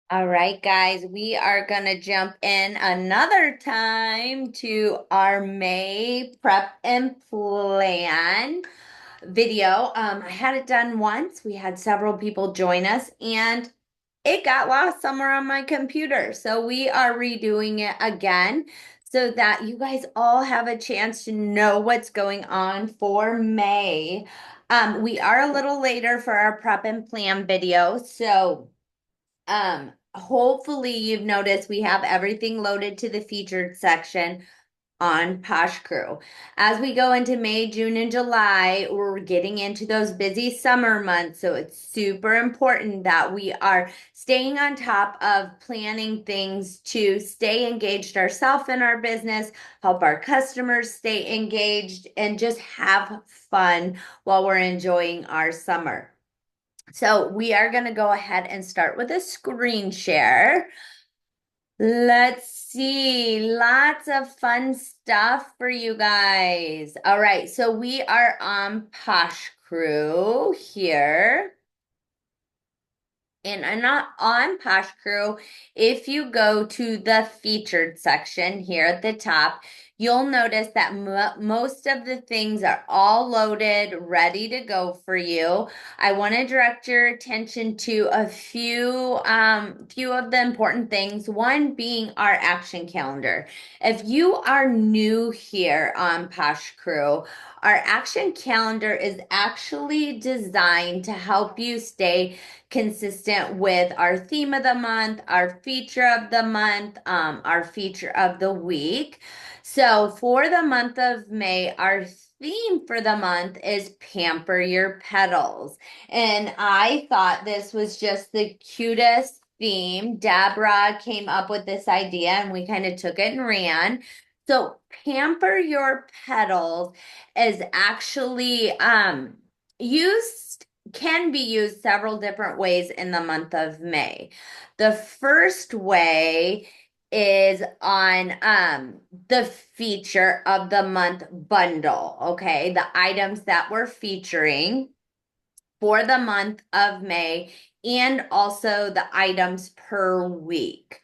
All right, guys, we are going to jump in another time to our May prep and plan video. I had it done once. We had several people join us and it got lost somewhere on my computer. So we are redoing it again so that you guys all have a chance to know what's going on for May. We are a little later for our prep and plan video. Hopefully you've noticed we have everything loaded to the featured section on Posh Crew. As we go into May, June, and July, we're getting into those busy summer months. So it's super important that we are staying on top of planning things to stay engaged ourselves in our business, help our customers stay engaged, and just have fun while we're enjoying our summer. So we are going to go ahead and start with a screen share. Let's see, lots of fun stuff for you guys. All right, so we are on Posh Crew here. And I'm not on Posh Crew. If you go to the featured section here at the top, you'll notice that most of the things are all loaded, ready to go for you. I want to direct your attention to a few of the important things. One being our action calendar. If you are new here on Posh Crew, our action calendar is actually designed to help you stay consistent with our theme of the month, our feature of the month, our feature of the week. So for the month of May, our theme for the month is Pamper Your Petals. And I thought this was just the cutest theme. Deborah came up with this idea and we kind of took it and ran. So Pamper Your Petals is actually used can be used several different ways in the month of May. The first way is on the feature of the month bundle, okay? The items that we're featuring for the month of May and also the items per week.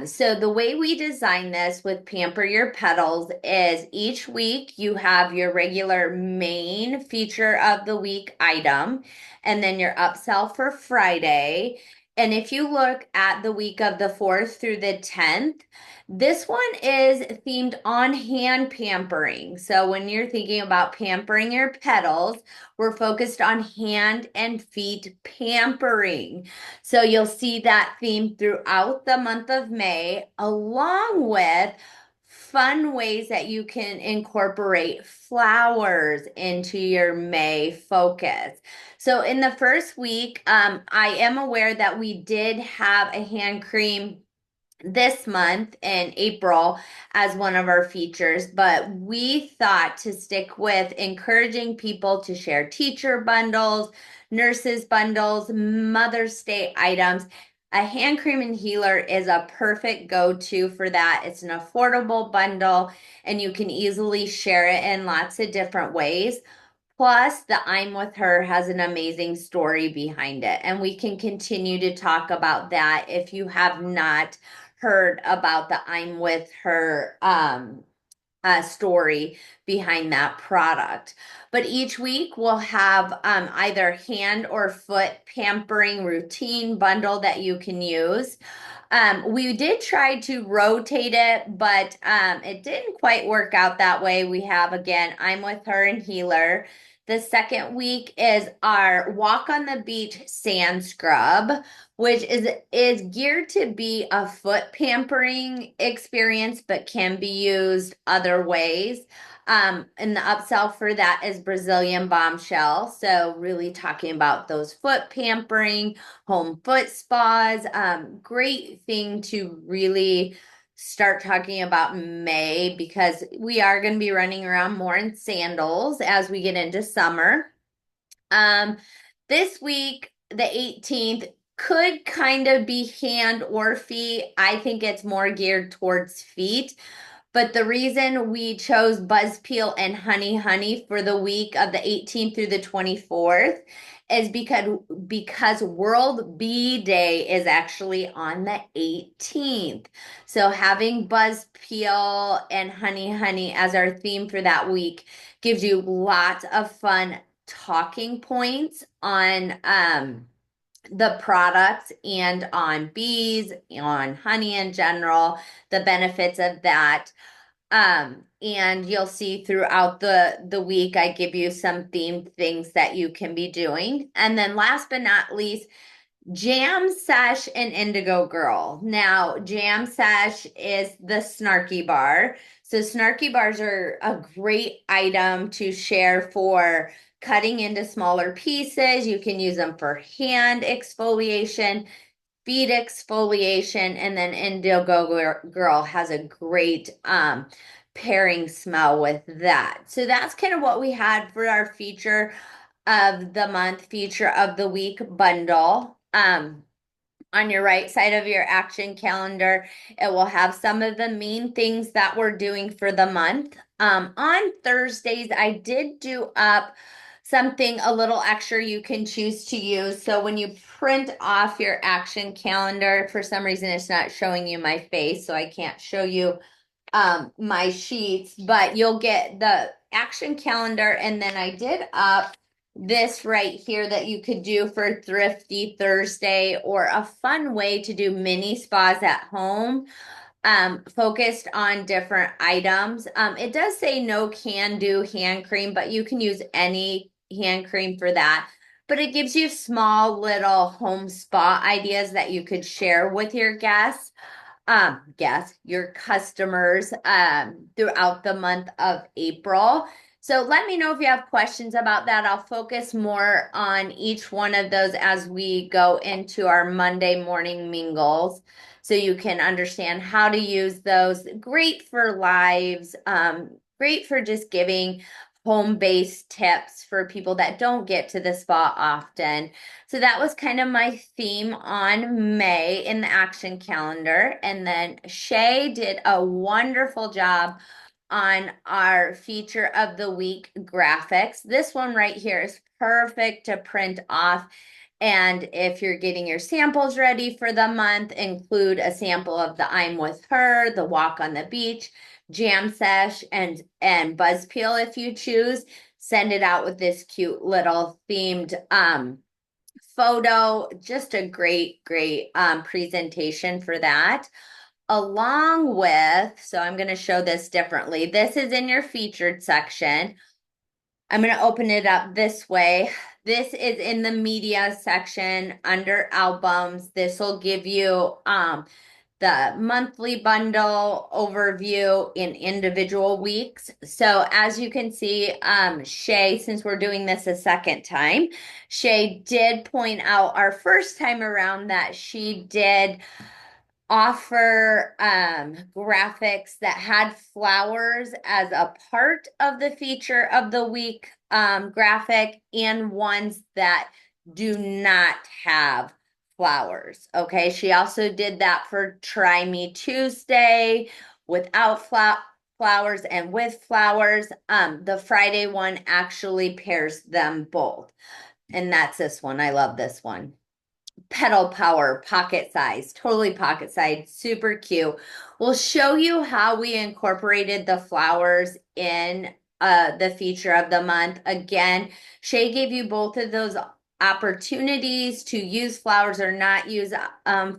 So the way we design this with Pamper Your Petals is each week you have your regular main feature of the week item and then your upsell for Friday. And if you look at the week of the 4th through the 10th, this one is themed on hand pampering. So when you're thinking about pampering your petals, we're focused on hand and feet pampering. So you'll see that theme throughout the month of May, along with fun ways that you can incorporate flowers into your May focus. So in the first week, I am aware that we did have a hand cream this month in April as one of our features, but we thought to stick with encouraging people to share teacher bundles, nurses bundles, Mother's Day items. A hand cream and healer is a perfect go-to for that. It's an affordable bundle and you can easily share it in lots of different ways. Plus, the I'm with her has an amazing story behind it. And we can continue to talk about that if you have not heard about the I'm with her story behind that product. But each week we'll have either hand or foot pampering routine bundle that you can use. We did try to rotate it, but it didn't quite work out that way. We have again, I'm with her and healer. The second week is our walk on the beach sand scrub, which is geared to be a foot pampering experience, but can be used other ways. And the upsell for that is Brazilian Bombshell. So really talking about those foot pampering, home foot spas. Great thing to really start talking about May because we are going to be running around more in sandals as we get into summer. Um, this week, the 18th, could kind of be hand or feet. I think it's more geared towards feet. But the reason we chose Buzz Peel and Honey for the week of the 18th through the 24th is because World Bee Day is actually on the 18th. So having Buzz Peel and Honey as our theme for that week gives you lots of fun talking points on the products and on bees, on honey in general, the benefits of that. And you'll see throughout the week, I give you some themed things that you can be doing. And then last but not least, Jam Sesh and Indigo Girl. Now, Jam Sesh is the Snarky bar. So Snarky bars are a great item to share for cutting into smaller pieces. You can use them for hand exfoliation, feet exfoliation, and then Indigo Girl has a great pairing smell with that. So that's kind of what we had for our feature of the month, feature of the week bundle. On your right side of your action calendar, it will have some of the main things that we're doing for the month. On Thursdays, I did do up something a little extra you can choose to use. So when you print off your action calendar, for some reason it's not showing you my face, so I can't show you my sheets, but you'll get the action calendar, and then I did up this right here that you could do for Thrifty Thursday, or a fun way to do mini spas at home, focused on different items. It does say no can do hand cream, but you can use any hand cream for that. But it gives you small little home spa ideas that you could share with your guests, your customers, throughout the month of April. So let me know if you have questions about that. I'll focus more on each one of those as we go into our Monday morning mingles, so you can understand how to use those. Great for lives, great for just giving home-based tips for people that don't get to the spa often. So that was kind of my theme on May in the action calendar. And then Shay did a wonderful job on our feature of the week graphics. This one right here is perfect to print off. And if you're getting your samples ready for the month, include a sample of the I'm with her, the walk on the beach, jam sesh, and buzz peel if you choose. Send it out with this cute little themed photo. Just a great presentation for that. Along with, so I'm going to show this differently. This is in your featured section. I'm going to open it up this way. This is in the media section under albums. This will give you the monthly bundle overview in individual weeks. So as you can see, Shay, since we're doing this a second time, Shay did point out our first time around that she did offer graphics that had flowers as a part of the feature of the week graphic, and ones that do not have flowers. Okay, she also did that for Try Me Tuesday without flowers and with flowers. The Friday one actually pairs them both, and that's this one. I love this one. Petal Power, pocket size, totally pocket size, super cute. We'll show you how we incorporated the flowers in the feature of the month. Again, Shay gave you both of those opportunities to use flowers or not use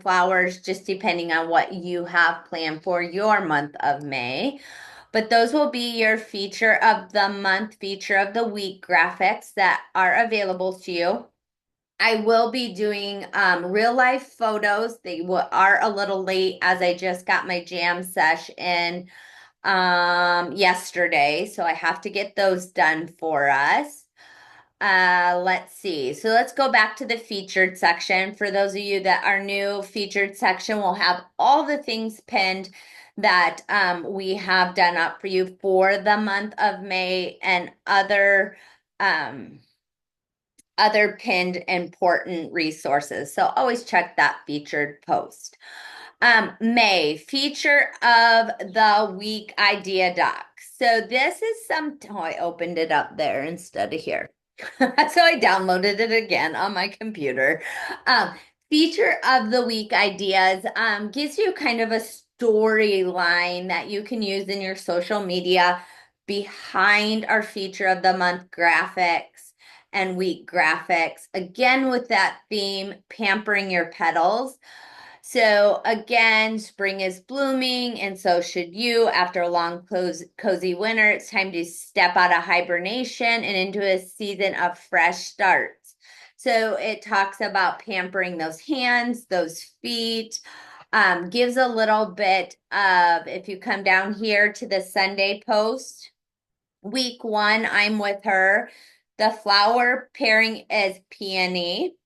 flowers, just depending on what you have planned for your month of May. But those will be your feature of the month, feature of the week graphics that are available to you. I will be doing real life photos. They are a little late, as I just got my jam sesh in yesterday, so I have to get those done for us. Let's see. So let's go back to the featured section. For those of you that are new, featured section will have all the things pinned that we have done up for you for the month of May, and other pinned important resources. So always check that featured post. May, feature of the week idea doc. So this is oh, I opened it up there instead of here. So I downloaded it again on my computer. Um, feature of the week ideas gives you kind of a storyline that you can use in your social media behind our feature of the month graphics and week graphics. Again, with that theme, pampering your petals. So again, spring is blooming, and so should you. After a long, cozy winter, it's time to step out of hibernation and into a season of fresh starts. So it talks about pampering those hands, those feet, gives a little bit of, if you come down here to the Sunday post, week 1, I'm with her. The flower pairing is peony,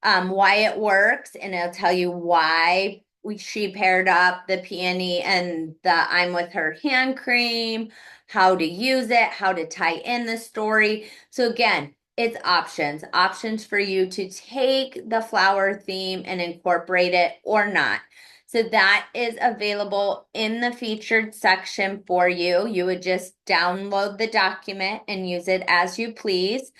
why it works, and it'll tell you why she paired up the peony and the I'm with her hand cream, how to use it, how to tie in the story. So again, it's options for you to take the flower theme and incorporate it or not. So that is available in the featured section for you. You would just download the document and use it as you please.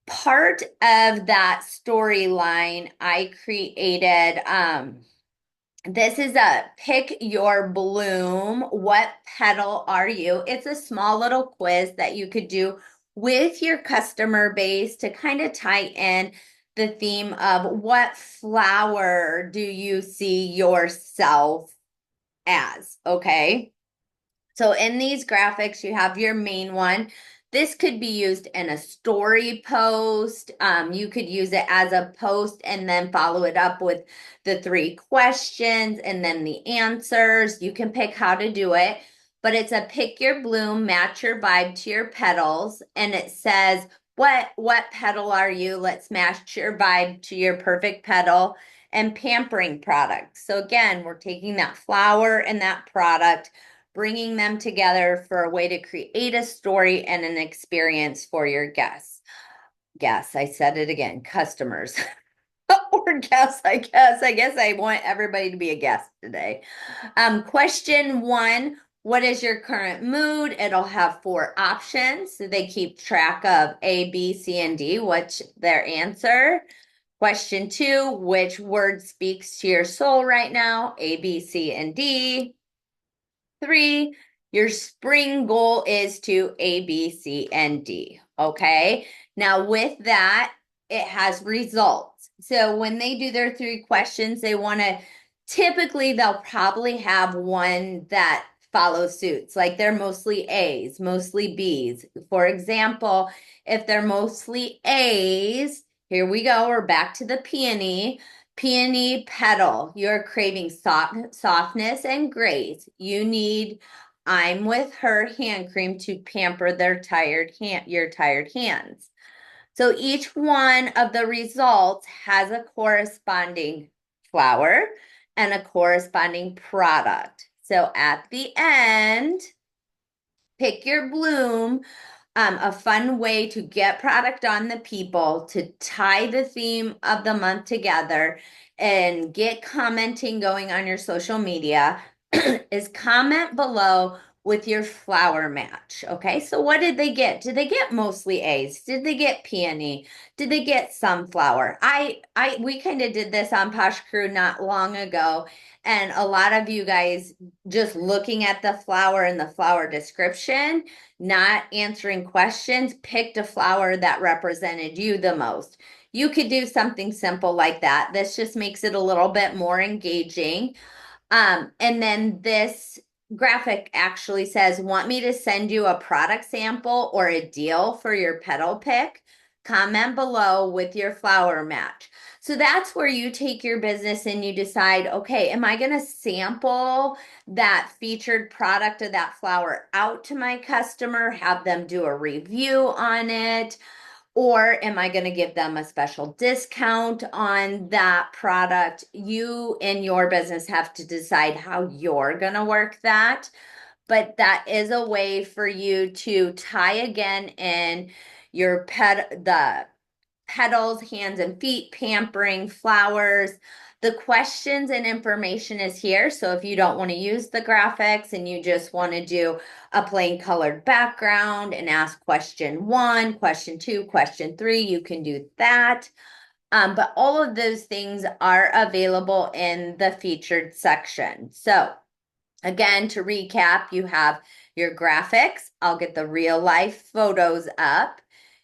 Part of that storyline I created, this is a pick your bloom. What petal are you? It's a small little quiz that you could do with your customer base to kind of tie in the theme of what flower do you see yourself as, okay? So in these graphics, you have your main one. This could be used in a story post. You could use it as a post and then follow it up with the 3 questions and then the answers. You can pick how to do it, but it's a pick your bloom, match your vibe to your petals. And it says, what petal are you? Let's match your vibe to your perfect petal and pampering product. So again, we're taking that flower and that product, bringing them together for a way to create a story and an experience for your guests. Guests, I said it again, customers. Or guests, I guess. I guess I want everybody to be a guest today. Question 1, what is your current mood? It'll have 4 options. So they keep track of A, B, C, and D, what's their answer. Question 2, which word speaks to your soul right now? A, B, C, and D. 3, your spring goal is to A, B, C, and D. Okay. Now, with that, it has results. So when they do their 3 questions, they want to typically, they'll probably have one that follows suits. Like they're mostly A's, mostly B's. For example, if they're mostly A's, here we go. We're back to the peony. Peony petal, you're craving softness and grace. You need I'm with her hand cream to pamper your tired hands. So each one of the results has a corresponding flower and a corresponding product. So at the end, pick your bloom, a fun way to get product on the people, to tie the theme of the month together and get commenting going on your social media is comment below with your flower match. Okay, so what did they get? Did they get mostly A's? Did they get peony? Did they get sunflower? We kind of did this on Posh Crew not long ago, and a lot of you guys just looking at the flower and the flower description, not answering questions, picked a flower that represented you the most. You could do something simple like that. This just makes it a little bit more engaging. And then this graphic actually says, want me to send you a product sample or a deal for your petal pick? Comment below with your flower match. So that's where you take your business and you decide, okay, am I going to sample that featured product of that flower out to my customer, have them do a review on it? Or am I going to give them a special discount on that product? You in your business have to decide how you're going to work that. But that is a way for you to tie again in the petals, hands and feet, pampering, flowers. The questions and information is here. So if you don't want to use the graphics and you just want to do a plain colored background and ask question 1, question 2, question 3, you can do that. But all of those things are available in the featured section. So again, to recap, you have your graphics. I'll get the real life photos up.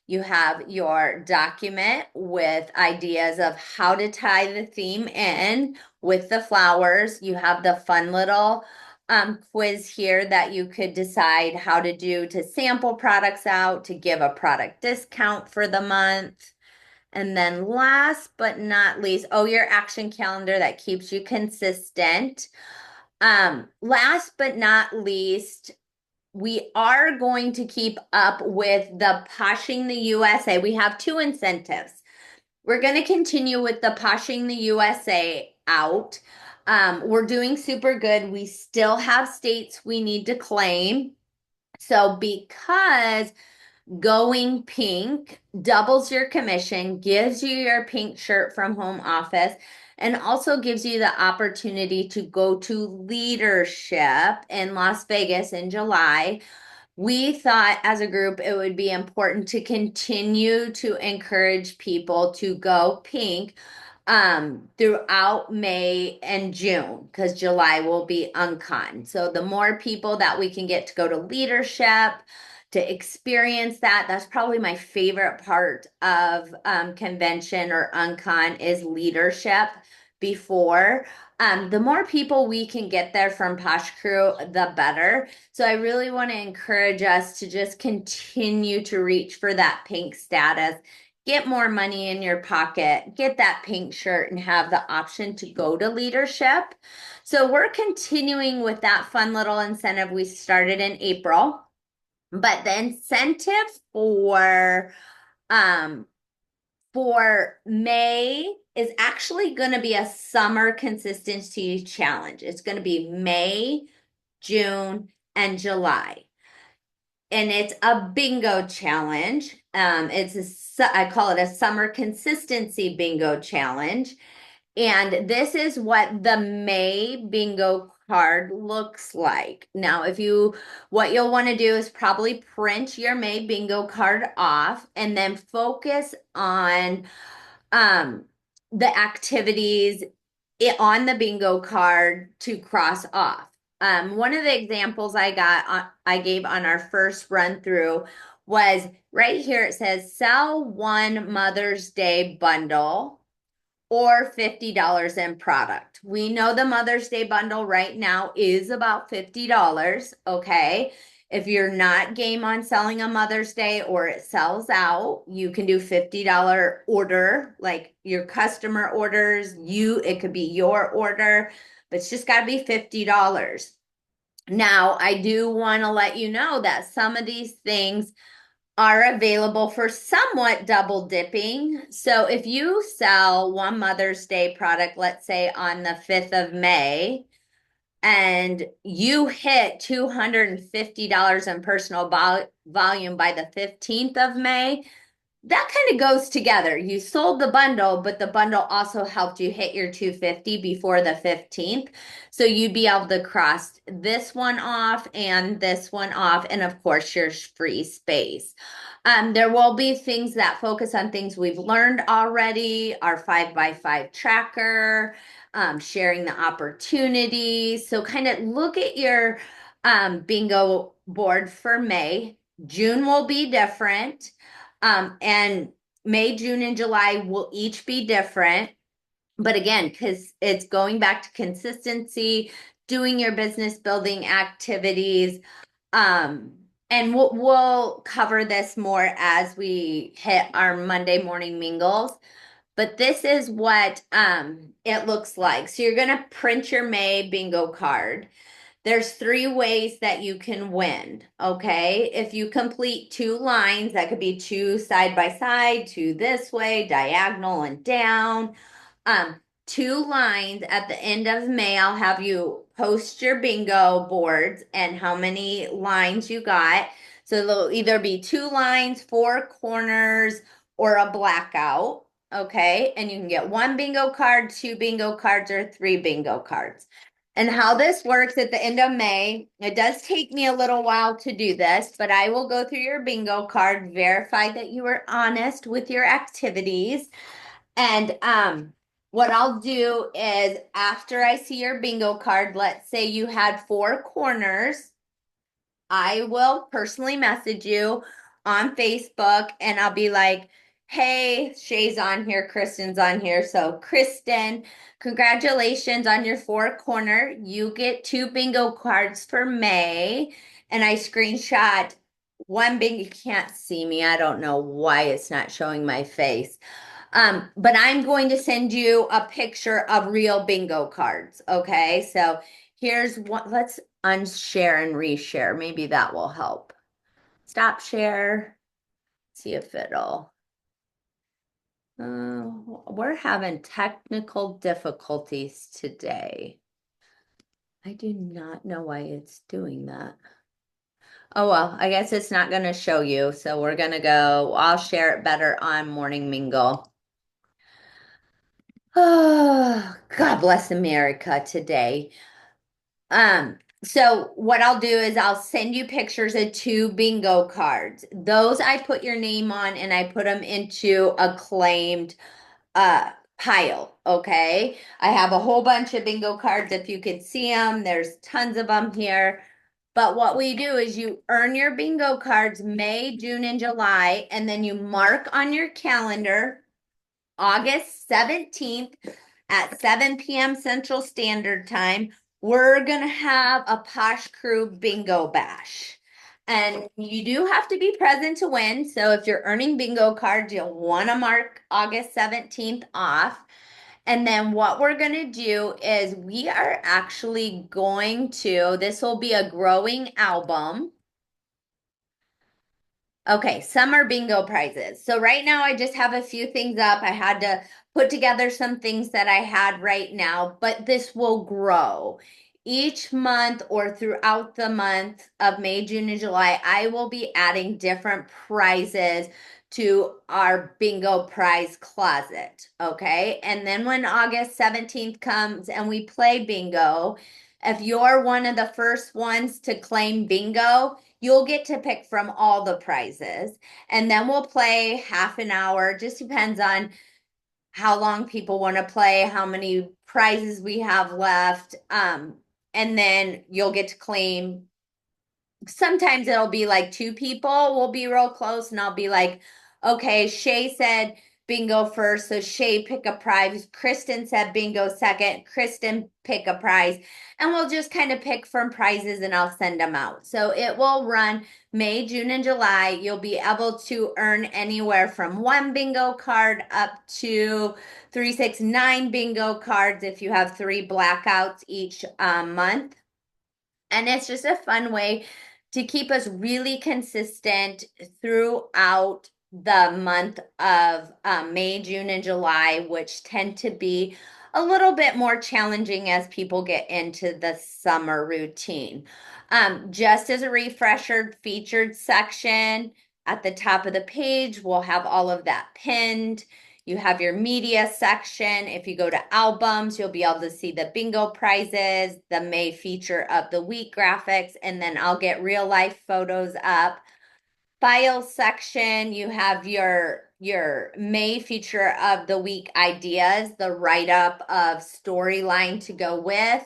You have your document with ideas of how to tie the theme in with the flowers. You have the fun little quiz here that you could decide how to do to sample products out, to give a product discount for the month. And then last but not least, your action calendar that keeps you consistent. Last but not least, we are going to keep up with the Poshing the USA. We have 2 incentives. We're going to continue with the Poshing the USA out. We're doing super good. We still have states we need to claim. So because going pink doubles your commission, gives you your pink shirt from home office, and also gives you the opportunity to go to leadership in Las Vegas in July. We thought as a group it would be important to continue to encourage people to go pink throughout May and June, because July will be uncon. So the more people that we can get to go to leadership, to experience that, that's probably my favorite part of convention or uncon is leadership before. The more people we can get there from Posh Crew, the better. So I really want to encourage us to just continue to reach for that pink status, get more money in your pocket, get that pink shirt, and have the option to go to leadership. So we're continuing with that fun little incentive we started in April. But the incentive for May is actually going to be a summer consistency challenge. It's going to be May, June, and July. And it's a bingo challenge. I call it a summer consistency bingo challenge. And this is what the May bingo card looks like. Now, what you'll want to do is probably print your May bingo card off and then focus on the activities on the bingo card to cross off. One of the examples I gave on our first run through was right here. It says sell 1 Mother's Day bundle or $50 in product. We know the Mother's Day bundle right now is about $50, okay? If you're not game on selling a Mother's Day or it sells out, you can do $50 order, like your customer orders, it could be your order, but it's just got to be $50. Now, I do want to let you know that some of these things are available for somewhat double dipping. So if you sell 1 Mother's Day product, let's say on the 5th of May, and you hit $250 in personal volume by the 15th of May, that kind of goes together. You sold the bundle, but the bundle also helped you hit your 250 before the 15th. So you'd be able to cross this one off and this one off, and of course your free space. There will be things that focus on things we've learned already, our 5x5 tracker, sharing the opportunities. So kind of look at your bingo board for May. June will be different. And May, June, and July will each be different. But again, because it's going back to consistency, doing your business building activities. And we'll cover this more as we hit our Monday morning mingles. But this is what it looks like. So you're going to print your May bingo card. There's 3 ways that you can win, okay? If you complete 2 lines, that could be 2 side by side, 2 this way, diagonal and down. 2 lines at the end of May, I'll have you post your bingo boards and how many lines you got. So there'll either be 2 lines, 4 corners, or a blackout. Okay. And you can get 1 bingo card, 2 bingo cards, or 3 bingo cards. And how this works at the end of May, it does take me a little while to do this, but I will go through your bingo card, verify that you were honest with your activities. And what I'll do is after I see your bingo card, let's say you had 4 corners, I will personally message you on Facebook and I'll be like, hey, Shay's on here, Kristen's on here. So, Kristen, congratulations on your 4 corner. You get 2 bingo cards for May. And I screenshot 1 bingo. You can't see me. I don't know why it's not showing my face. But I'm going to send you a picture of real bingo cards. Okay. So here's one. Let's unshare and reshare. Maybe that will help. Stop share. See if it'll. We're having technical difficulties today. I do not know why it's doing that. Oh, well, I guess it's not going to show you. So we're going to go, I'll share it better on Morning Mingle. Oh, God bless America today. So what I'll do is I'll send you pictures of 2 bingo cards. Those I put your name on and I put them into a claimed pile, okay? I have a whole bunch of bingo cards if you could see them. There's tons of them here. But what we do is you earn your bingo cards May, June, and July, and then you mark on your calendar August 17th at 7 p.m. Central Standard Time. We're going to have a Posh Crew bingo bash. And you do have to be present to win. So if you're earning bingo cards, you'll want to mark August 17th off. And then what we're going to do is we are actually going to, this will be a growing album. Okay, summer bingo prizes. So right now I just have a few things up. I had to put together some things that I had right now, but this will grow. Each month or throughout the month of May, June, and July, I will be adding different prizes to our bingo prize closet. Okay, and then when August 17th comes and we play bingo, if you're one of the first ones to claim bingo, you'll get to pick from all the prizes. And then we'll play half an hour. Just depends on how long people want to play, how many prizes we have left. And then you'll get to claim. Sometimes it'll be like 2 people will be real close, and I'll be like, okay, Shay said bingo first, so Shay pick a prize. Kristen said bingo second. Kristen pick a prize, and we'll just kind of pick from prizes and I'll send them out. So it will run May, June, and July. You'll be able to earn anywhere from 1 bingo card up to 3, 6, 9 bingo cards if you have 3 blackouts each month. And it's just a fun way to keep us really consistent throughout the month of May, June, and July, which tend to be a little bit more challenging as people get into the summer routine. Just as a refresher, featured section at the top of the page, we'll have all of that pinned. You have your media section. If you go to albums, you'll be able to see the bingo prizes, the May feature of the week graphics, and then I'll get real life photos up. File section, you have your May feature of the week ideas, the write-up of storyline to go with,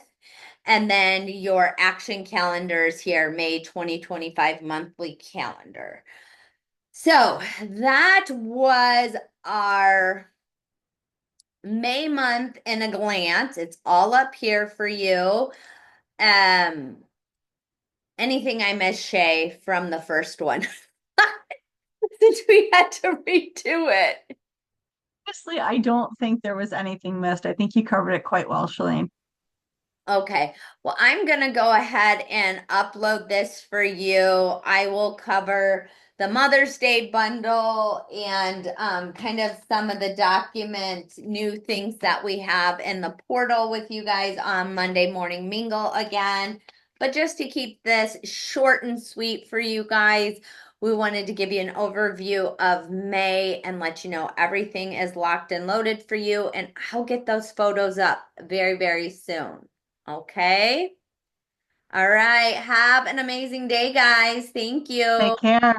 and then your action calendars here, May 2025 monthly calendar. So that was our May month in a glance. It's all up here for you. Anything I missed, Shay, from the first one? Since we had to redo it. Honestly, I don't think there was anything missed. I think you covered it quite well, Shalane. Okay, well, I'm going to go ahead and upload this for you. I will cover the Mother's Day bundle and kind of some of the document new things that we have in the portal with you guys on Monday Morning Mingle again. But just to keep this short and sweet for you guys, We wanted to give you an overview of May and let you know everything is locked and loaded for you. And I'll get those photos up very, very soon. Okay. All right. Have an amazing day, guys. Thank you. Take care.